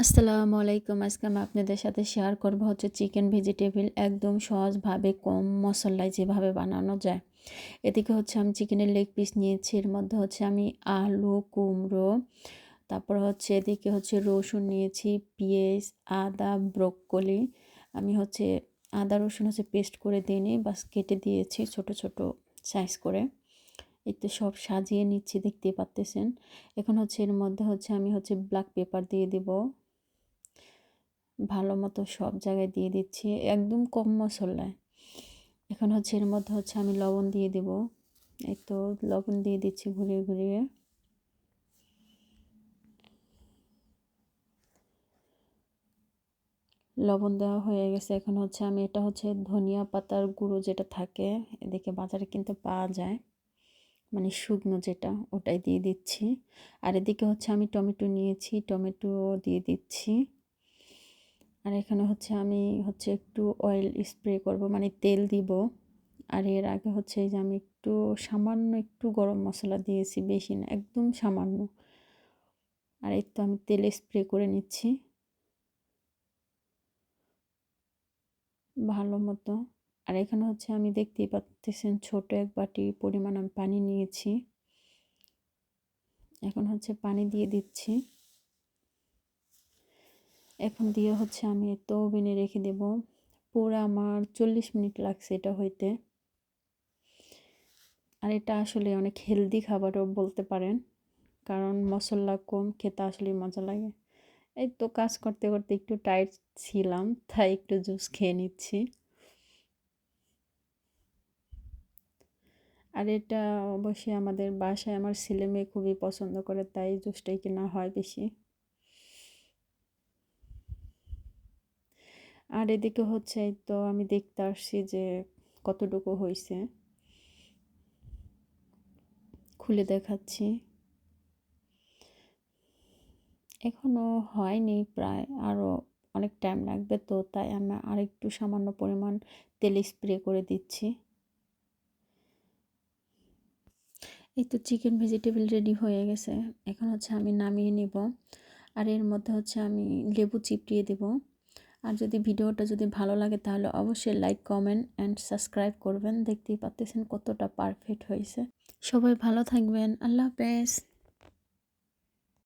আসসালামু আলাইকুম। আজকে আমি আপনাদের সাথে শেয়ার করব হচ্ছে চিকেন ভেজিটেবল একদম সহজভাবে কম মশলায় যেভাবে বানানো যায়। এদিকে হচ্ছে আমি চিকেনের লেগ পিস নিয়েছি, এর মধ্যে হচ্ছে আমি আলু, কুমড়ো, তারপর হচ্ছে এদিকে হচ্ছে রসুন নিয়েছি, পেঁয়াজ, আদা, ব্রোকলি। আমি হচ্ছে আদা রসুন হচ্ছে পেস্ট করে দিইনি, বাস কেটে দিয়েছি ছোট ছোট সাইজ করে। এই তো সব সাজিয়ে নিচ্ছি, দেখতেই পাচ্তেছেন। এখন হচ্ছে এর মধ্যে হচ্ছে আমি হচ্ছে ব্ল্যাক পেপার দিয়ে দিব, ভালো মতো সব জায়গায় দিয়ে দিচ্ছি একদম কম মশলায়। এখন হচ্ছে এর মধ্যে হচ্ছে আমি লবণ দিয়ে দেব। এই তো লবণ দিয়ে দিচ্ছি ঘুরিয়ে ঘুরিয়ে। লবণ দেওয়া হয়ে গেছে। এখন হচ্ছে আমি এটা হচ্ছে ধনিয়া পাতার গুঁড়ো যেটা থাকে, এদিকে বাজারে কিনতে পাওয়া যায়, মানে শুকনো যেটা, ওটাই দিয়ে দিচ্ছি। আর এদিকে হচ্ছে আমি টমেটো নিয়েছি, টমেটো দিয়ে দিচ্ছি। আর এখানে হচ্ছে আমি হচ্ছে একটু অয়েল স্প্রে করব, মানে তেল দিব। আর এর আগে হচ্ছে এই যে আমি একটু সামান্য একটু গরম মশলা দিয়েছি, বেশি না, একদম সামান্য। আর এই তো আমি তেলে স্প্রে করে নিচ্ছি ভালো মতো। আর এখানে হচ্ছে আমি দেখতেই পাচ্ছেন ছোট এক বাটি পরিমাণ আমি পানি নিয়েছি। এখন হচ্ছে পানি দিয়ে দিচ্ছি। এখন দিয়ে হচ্ছে আমি তো ওভেনে রেখে দেব। পুরো আমার 40 মিনিট লাগছে এটা হইতে। আর এটা আসলে অনেক হেলদি খাবারও বলতে পারেন, কারণ মশলা কম, খেতে আসলে মজা লাগে। এই তো কাজ করতে করতে একটু টায়ার্ড ছিলাম, তাই একটু জুস খেয়ে নিচ্ছি। আর এটা অবশ্যই আমাদের বাসায় আমার ছেলে মেয়ে খুবই পছন্দ করে, তাই জুসটাই কেনা হয় বেশি। আর এদিকে হচ্ছে এই তো আমি দেখতে আসছি যে কতটুকু হয়েছে, খুলে দেখাচ্ছি। এখনো হয়নি, প্রায় আরও অনেক টাইম লাগবে, তো তাই আমি আরেকটু সামান্য পরিমাণ তেল স্প্রে করে দিচ্ছি। এই তো চিকেন ভেজিটেবল রেডি হয়ে গেছে। এখন হচ্ছে আমি নামিয়ে নিব। আর এর মধ্যে হচ্ছে আমি লেবু চিপড়িয়ে দেব। আর যদি ভিডিওটা যদি ভালো লাগে তাহলে অবশ্যই লাইক, কমেন্ট অ্যান্ড সাবস্ক্রাইব করবেন। দেখতেই পাচ্ছেন কতটা পারফেক্ট হয়েছে। সবাই ভালো থাকবেন। আল্লাহ হাফেজ।